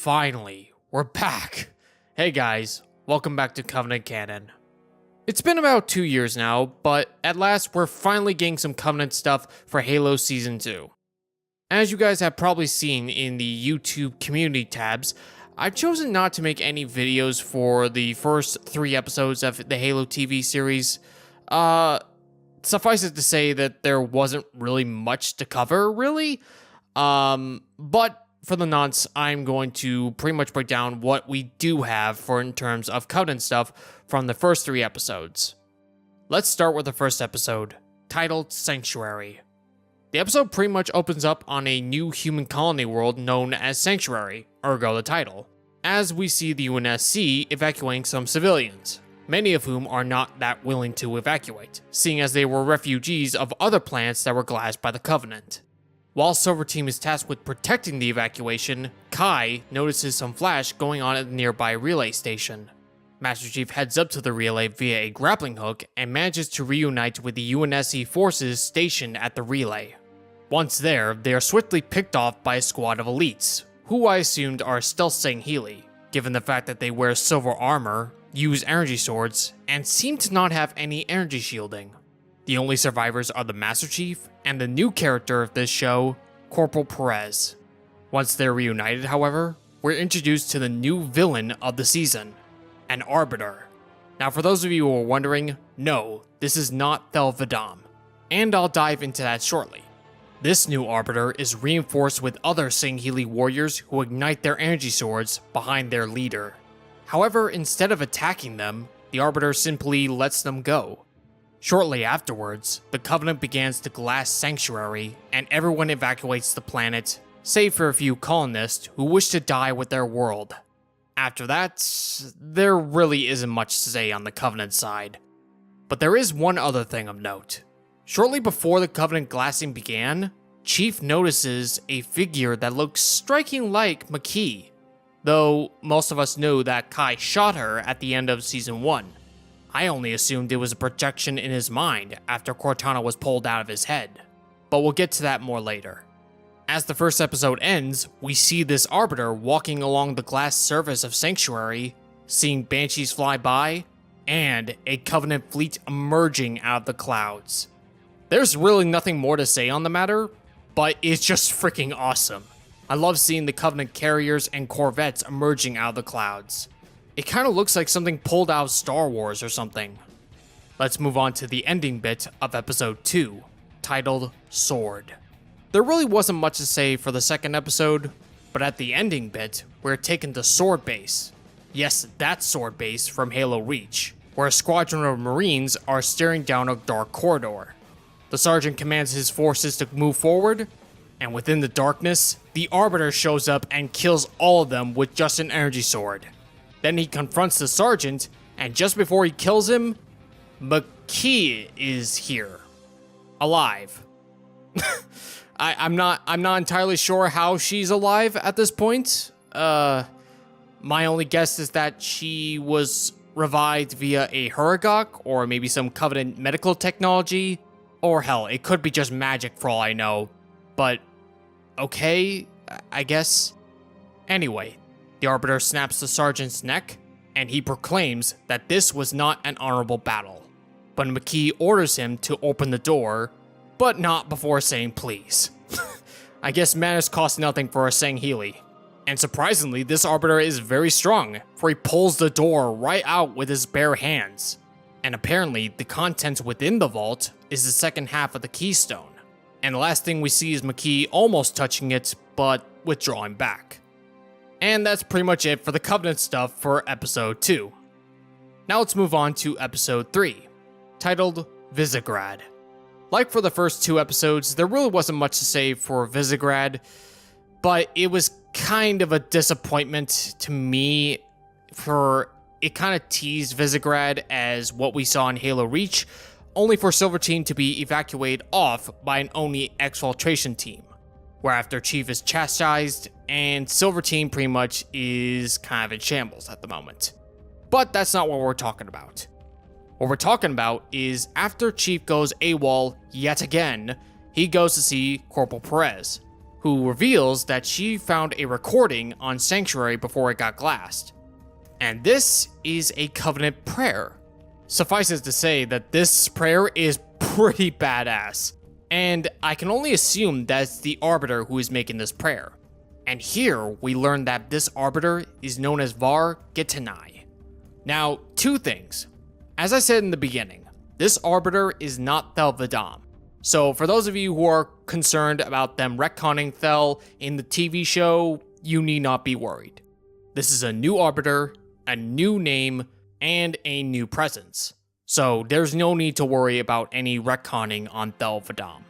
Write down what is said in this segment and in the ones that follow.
Finally, we're back! Hey guys, welcome back to Covenant Canon. It's been about 2 years now, but at last we're finally getting some Covenant stuff for Halo Season 2. As you guys have probably seen in the YouTube community tabs, I've chosen not to make any videos for the first 3 episodes of the Halo TV series. Suffice it to say that there wasn't really much to cover, really. But for the nonce, I'm going to pretty much break down what we do have for in terms of Covenant stuff from the first 3 episodes. Let's start with the first episode, titled Sanctuary. The episode pretty much opens up on a new human colony world known as Sanctuary, ergo the title, as we see the UNSC evacuating some civilians, many of whom are not that willing to evacuate, seeing as they were refugees of other planets that were glassed by the Covenant. While Silver Team is tasked with protecting the evacuation, Kai notices some flash going on at the nearby relay station. Master Chief heads up to the relay via a grappling hook and manages to reunite with the UNSC forces stationed at the relay. Once there, they are swiftly picked off by a squad of elites, who I assumed are stealth Sangheili, given the fact that they wear silver armor, use energy swords, and seem to not have any energy shielding. The only survivors are the Master Chief and the new character of this show, Corporal Perez. Once they're reunited, however, we're introduced to the new villain of the season, an Arbiter. Now for those of you who are wondering, no, this is not Thel 'Vadam, and I'll dive into that shortly. This new Arbiter is reinforced with other Sangheili warriors who ignite their energy swords behind their leader. However, instead of attacking them, the Arbiter simply lets them go. Shortly afterwards, the Covenant begins to glass Sanctuary, and everyone evacuates the planet, save for a few colonists who wish to die with their world. After that, there really isn't much to say on the Covenant side. But there is one other thing of note. Shortly before the Covenant glassing began, Chief notices a figure that looks striking like Makee, though most of us knew that Kai shot her at the end of Season 1. I only assumed it was a projection in his mind after Cortana was pulled out of his head, but we'll get to that more later. As the first episode ends, we see this Arbiter walking along the glass surface of Sanctuary, seeing Banshees fly by, and a Covenant fleet emerging out of the clouds. There's really nothing more to say on the matter, but it's just freaking awesome. I love seeing the Covenant carriers and corvettes emerging out of the clouds. It kind of looks like something pulled out of Star Wars or something. Let's move on to the ending bit of episode 2, titled Sword. There really wasn't much to say for the second episode, but at the ending bit, we're taken to Sword Base. Yes, that Sword Base from Halo Reach, where a squadron of Marines are staring down a dark corridor. The sergeant commands his forces to move forward, and within the darkness, the Arbiter shows up and kills all of them with just an energy sword. Then he confronts the sergeant, and just before he kills him, Makee is here. Alive. I'm not entirely sure how she's alive at this point. My only guess is that she was revived via a Huragok, or maybe some Covenant medical technology. Or hell, it could be just magic for all I know. But, okay, I guess. Anyway, the Arbiter snaps the sergeant's neck, and he proclaims that this was not an honorable battle. But Makee orders him to open the door, but not before saying please. I guess manners cost nothing for a Sangheili. And surprisingly, this Arbiter is very strong, for he pulls the door right out with his bare hands. And apparently, the contents within the vault is the second half of the keystone. And the last thing we see is Makee almost touching it, but withdrawing back. And that's pretty much it for the Covenant stuff for episode 2. Now let's move on to episode 3, titled Visegrad. Like for the first 2 episodes, there really wasn't much to say for Visegrad, but it was kind of a disappointment to me, for it kind of teased Visegrad as what we saw in Halo Reach, only for Silver Team to be evacuated off by an Oni exfiltration team, where after Chief is chastised, and Silver Team pretty much is kind of in shambles at the moment. But that's not what we're talking about. What we're talking about is after Chief goes AWOL yet again, he goes to see Corporal Perez. who reveals that she found a recording on Sanctuary before it got glassed. And this is a Covenant prayer. Suffice it to say that this prayer is pretty badass, and I can only assume that's the Arbiter who is making this prayer. And here we learn that this Arbiter is known as Var Gitanai. Now, two things. As I said in the beginning, this Arbiter is not Thel 'Vadam. So for those of you who are concerned about them retconning Thel in the TV show, you need not be worried. This is a new Arbiter, a new name, and a new presence. So there's no need to worry about any retconning on Thel 'Vadam.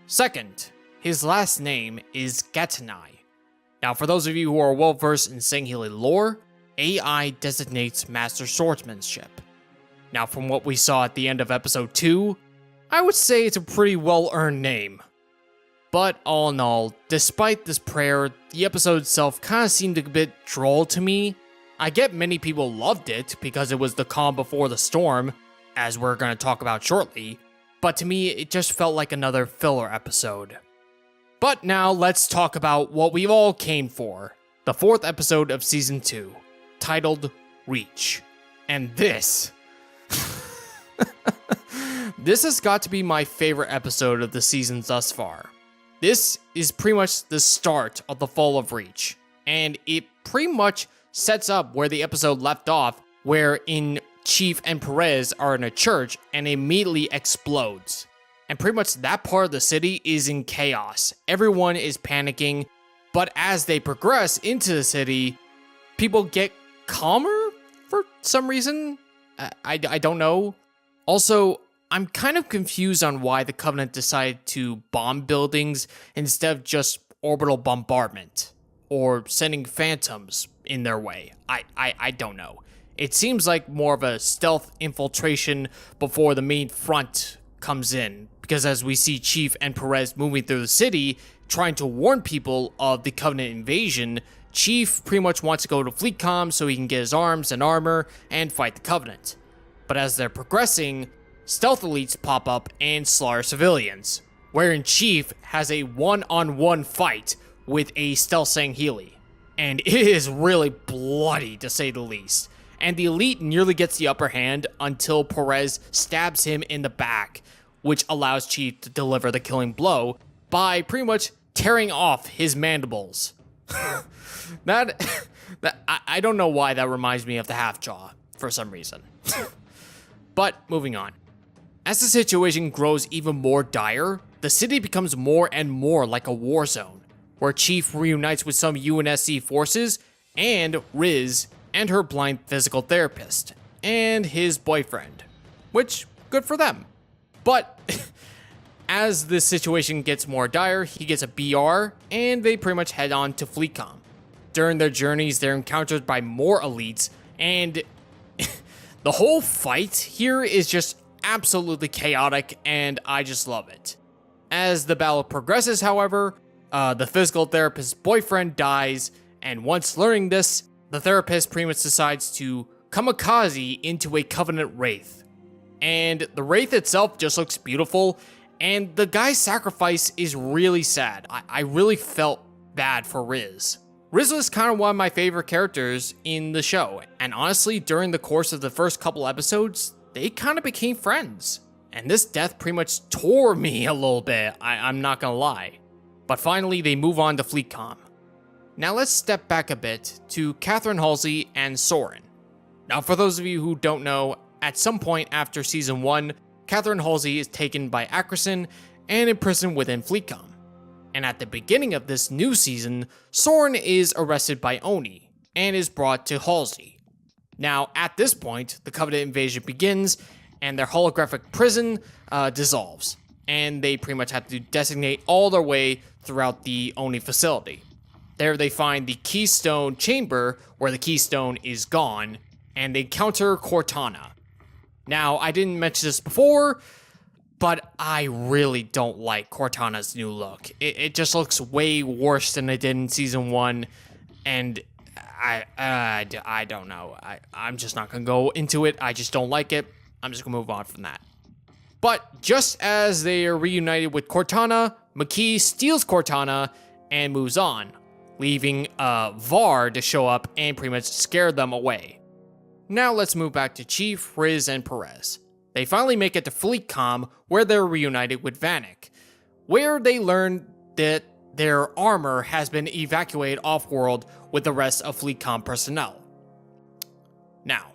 Second, his last name is Gitanai. Now for those of you who are well versed in Sangheili lore, AI designates Master Swordsmanship. Now from what we saw at the end of episode 2, I would say it's a pretty well-earned name. But all in all, despite this prayer, the episode itself kind of seemed a bit droll to me. I get many people loved it because it was the calm before the storm, as we're going to talk about shortly, but to me it just felt like another filler episode. But now let's talk about what we all came for, the 4th episode of Season 2, titled Reach. And this has got to be my favorite episode of the season thus far. This is pretty much the start of the fall of Reach, and it pretty much sets up where the episode left off, wherein Chief and Perez are in a church and immediately explodes. And pretty much that part of the city is in chaos. Everyone is panicking, but as they progress into the city, people get calmer for some reason. I don't know. Also, I'm kind of confused on why the Covenant decided to bomb buildings instead of just orbital bombardment or sending phantoms in their way. I don't know. It seems like more of a stealth infiltration before the main front comes in, because as we see Chief and Perez moving through the city, trying to warn people of the Covenant invasion, Chief pretty much wants to go to FleetCom so he can get his arms and armor and fight the Covenant. But as they're progressing, stealth elites pop up and slaughter civilians, wherein Chief has a one-on-one fight with a stealth Sangheili. And it is really bloody, to say the least. And the elite nearly gets the upper hand until Perez stabs him in the back, which allows Chief to deliver the killing blow by pretty much tearing off his mandibles. I don't know why that reminds me of the half jaw for some reason. But moving on. As the situation grows even more dire, the city becomes more and more like a war zone, where Chief reunites with some UNSC forces and Riz and her blind physical therapist and his boyfriend, which, good for them. But as the situation gets more dire, he gets a BR and they pretty much head on to FleetCom. During their journeys, they're encountered by more elites, and the whole fight here is just absolutely chaotic, and I just love it. As the battle progresses, however, the physical therapist's boyfriend dies, and once learning this, the therapist pretty much decides to kamikaze into a Covenant Wraith. And the Wraith itself just looks beautiful, and the guy's sacrifice is really sad. I really felt bad for Riz. Riz was kind of one of my favorite characters in the show, and honestly, during the course of the first couple episodes, they kind of became friends. And this death pretty much tore me a little bit, I'm not gonna lie. But finally, they move on to FleetCom. Now let's step back a bit to Catherine Halsey and Soren. Now for those of you who don't know, at some point after Season 1, Catherine Halsey is taken by Ackerson and imprisoned within FleetCom. And at the beginning of this new season, Soren is arrested by Oni and is brought to Halsey. Now, at this point, the Covenant invasion begins and their holographic prison dissolves. And they pretty much have to designate all their way throughout the Oni facility. There they find the Keystone Chamber, where the Keystone is gone, and they encounter Cortana. Now, I didn't mention this before, but I really don't like Cortana's new look. It just looks way worse than it did in Season 1, and I don't know. I'm just not going to go into it. I just don't like it. I'm just going to move on from that. But just as they are reunited with Cortana, McKee steals Cortana and moves on, leaving Var to show up and pretty much scare them away. Now let's move back to Chief, Riz, and Perez. They finally make it to FleetCom, where they're reunited with Vanek, where they learn that their armor has been evacuated off-world with the rest of FleetCom personnel. Now,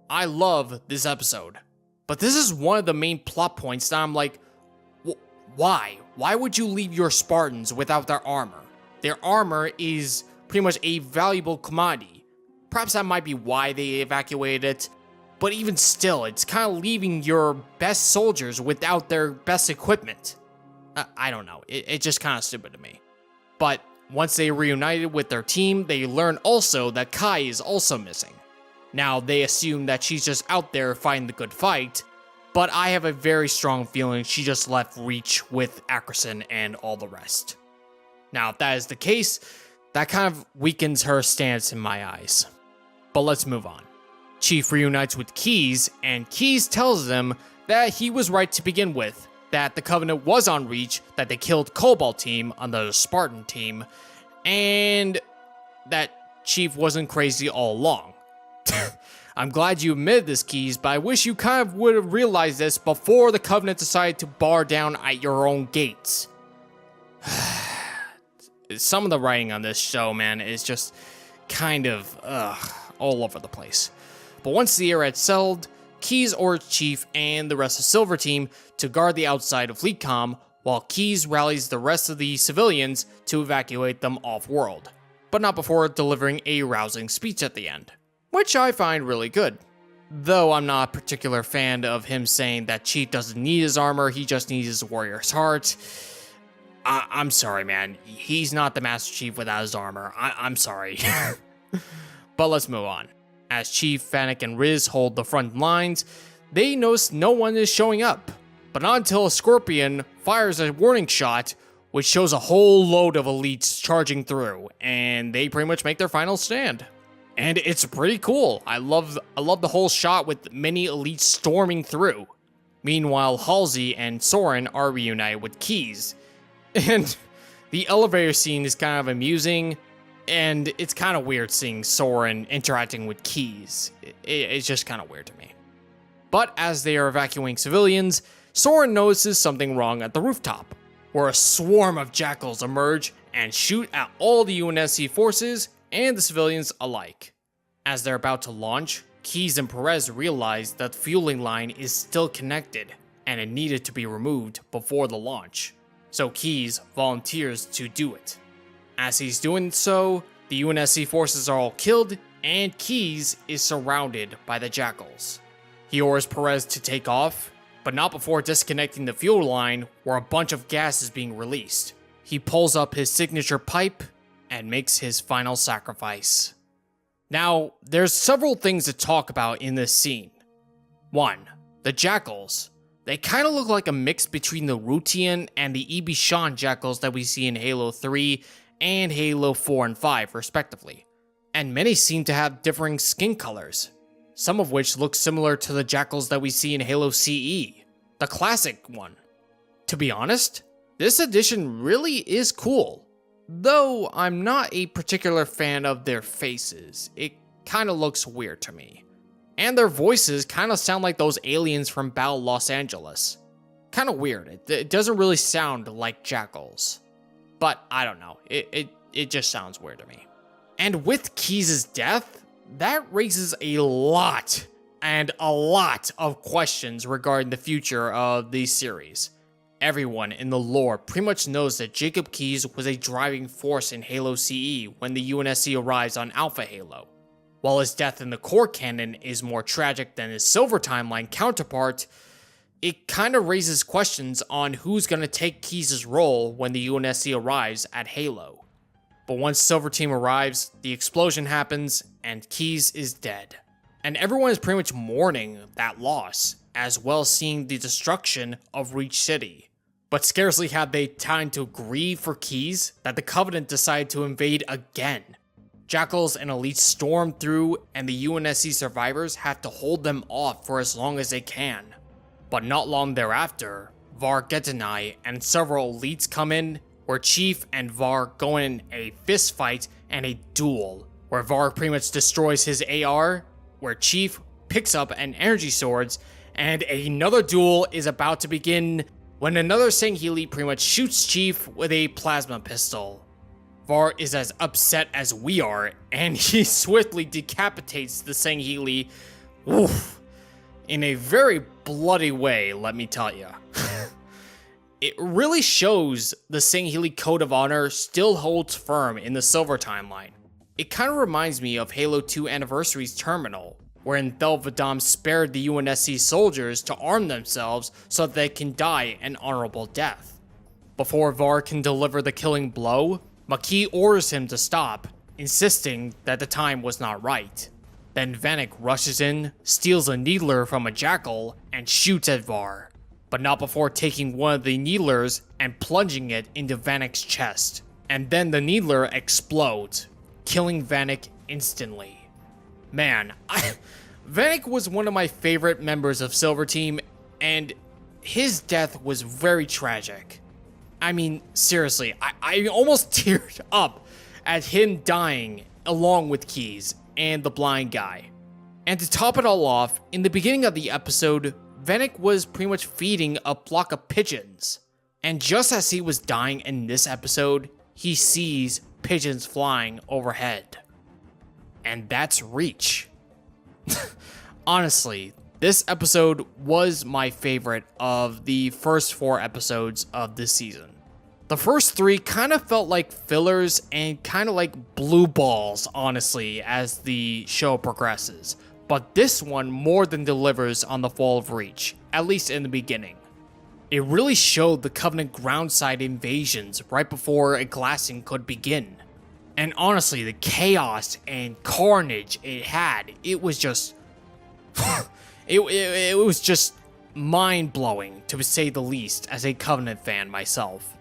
I love this episode, but this is one of the main plot points that I'm like, why? Why would you leave your Spartans without their armor? Their armor is pretty much a valuable commodity. Perhaps that might be why they evacuated it, but even still, it's kind of leaving your best soldiers without their best equipment. I don't know, it's just kind of stupid to me. But once they reunited with their team, they learn also that Kai is also missing. Now, they assume that she's just out there fighting the good fight, but I have a very strong feeling she just left Reach with Ackerson and all the rest. Now, if that is the case, that kind of weakens her stance in my eyes. But let's move on. Chief reunites with Keyes, and Keyes tells them that he was right to begin with, that the Covenant was on Reach, that they killed Cobalt team on the Spartan team, and that Chief wasn't crazy all along. I'm glad you admitted this, Keyes, but I wish you kind of would have realized this before the Covenant decided to bar down at your own gates. Some of the writing on this show, man, is just kind of all over the place. But once the air had settled, Keyes orders Chief and the rest of Silver Team to guard the outside of FleetCom, while Keyes rallies the rest of the civilians to evacuate them off-world, but not before delivering a rousing speech at the end, which I find really good. Though I'm not a particular fan of him saying that Chief doesn't need his armor, he just needs his warrior's heart. I'm sorry, man. He's not the Master Chief without his armor. I'm sorry. But let's move on. As Chief, Vanek, and Riz hold the front lines, they notice no one is showing up. But not until a Scorpion fires a warning shot, which shows a whole load of elites charging through, and they pretty much make their final stand. And it's pretty cool. I love the whole shot with many elites storming through. Meanwhile, Halsey and Soren are reunited with Keyes. And the elevator scene is kind of amusing, and it's kind of weird seeing Soren interacting with Keyes. It's just kind of weird to me. But as they are evacuating civilians, Soren notices something wrong at the rooftop, where a swarm of jackals emerge and shoot at all the UNSC forces and the civilians alike. As they're about to launch, Keyes and Perez realize that the fueling line is still connected, and it needed to be removed before the launch. So Keyes volunteers to do it. As he's doing so, the UNSC forces are all killed, and Keyes is surrounded by the jackals. He orders Perez to take off, but not before disconnecting the fuel line where a bunch of gas is being released. He pulls up his signature pipe and makes his final sacrifice. Now, there's several things to talk about in this scene. 1. The jackals. They kind of look like a mix between the Rutian and the Ibishan jackals that we see in Halo 3 and Halo 4 and 5, respectively. And many seem to have differing skin colors, some of which look similar to the jackals that we see in Halo CE, the classic one. To be honest, this edition really is cool, though I'm not a particular fan of their faces. It kind of looks weird to me. And their voices kind of sound like those aliens from Battle Los Angeles. Kind of weird. It doesn't really sound like jackals. But I don't know. It just sounds weird to me. And with Keyes' death, that raises a lot of questions regarding the future of the series. Everyone in the lore pretty much knows that Jacob Keyes was a driving force in Halo CE when the UNSC arrives on Alpha Halo. While his death in the core canon is more tragic than his Silver Timeline counterpart, it kind of raises questions on who's going to take Keyes' role when the UNSC arrives at Halo. But once Silver Team arrives, the explosion happens, and Keyes is dead. And everyone is pretty much mourning that loss, as well as seeing the destruction of Reach City. But scarcely had they time to grieve for Keyes that the Covenant decided to invade again. Jackals and elites storm through, and the UNSC survivors have to hold them off for as long as they can. But not long thereafter, Var Getanai and several elites come in where Chief and Var go in a fist fight and a duel, where Var pretty much destroys his AR, where Chief picks up an energy swords, and another duel is about to begin when another Sangheili pretty much shoots Chief with a plasma pistol. Var is as upset as we are, and he swiftly decapitates the Sangheili, in a very bloody way, let me tell you. It really shows the Sangheili Code of Honor still holds firm in the Silver timeline. It kind of reminds me of Halo 2 Anniversary's Terminal, wherein Thel 'Vadam spared the UNSC soldiers to arm themselves so that they can die an honorable death. Before Var can deliver the killing blow, Makee orders him to stop, insisting that the time was not right. Then Vanek rushes in, steals a needler from a jackal, and shoots at Var, but not before taking one of the needlers and plunging it into Vanek's chest. And then the needler explodes, killing Vanek instantly. Man, Vanek was one of my favorite members of Silver Team, and his death was very tragic. I mean, seriously, I almost teared up at him dying along with Keyes and the blind guy. And to top it all off, in the beginning of the episode, Vanek was pretty much feeding a flock of pigeons. And just as he was dying in this episode, he sees pigeons flying overhead. And that's Reach. Honestly, this episode was my favorite of the first 4 episodes of this season. The first 3 kind of felt like fillers and kind of like blue balls, honestly, as the show progresses. But this one more than delivers on the fall of Reach, at least in the beginning. It really showed the Covenant groundside invasions right before a glassing could begin. And honestly, the chaos and carnage it had, it was just... it was just mind-blowing, to say the least, as a Covenant fan myself.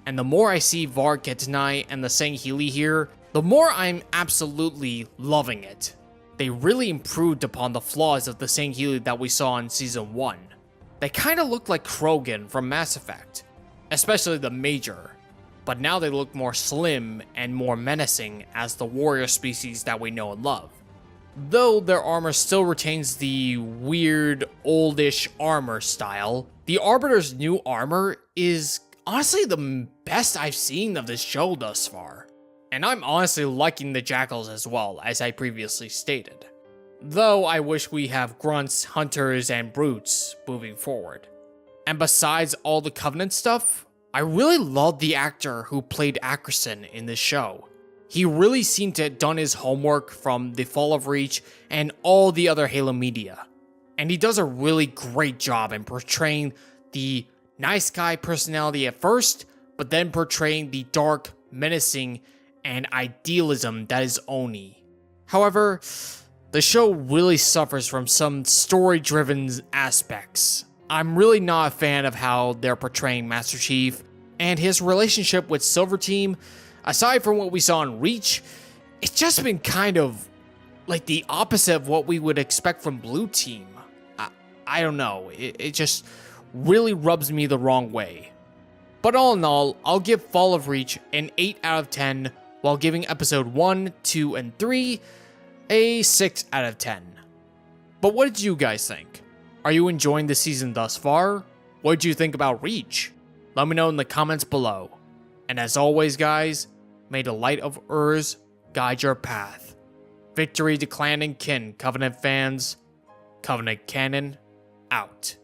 And the more I see Var get denied and the Sangheili here, the more I'm absolutely loving it. They really improved upon the flaws of the Sangheili that we saw in Season 1. They kinda looked like Krogan from Mass Effect, especially the Major, but now they look more slim and more menacing as the warrior species that we know and love. Though their armor still retains the weird, oldish armor style, the Arbiter's new armor is honestly the best I've seen of this show thus far. And I'm honestly liking the Jackals as well, as I previously stated. Though I wish we have Grunts, Hunters, and Brutes moving forward. And besides all the Covenant stuff, I really loved the actor who played Ackerson in this show. He really seemed to have done his homework from the Fall of Reach and all the other Halo media. And he does a really great job in portraying the nice guy personality at first, but then portraying the dark, menacing, and idealism that is Oni. However, the show really suffers from some story-driven aspects. I'm really not a fan of how they're portraying Master Chief, and his relationship with Silver Team, aside from what we saw in Reach, it's just been kind of like the opposite of what we would expect from Blue Team. I don't know, it just really rubs me the wrong way. But all in all, I'll give Fall of Reach an 8 out of 10, while giving episode 1, 2, and 3 a 6 out of 10. But what did you guys think? Are you enjoying the season thus far? What did you think about Reach? Let me know in the comments below. And as always guys, may the light of Urs guide your path. Victory to Clan and Kin, Covenant fans. Covenant Canon, out.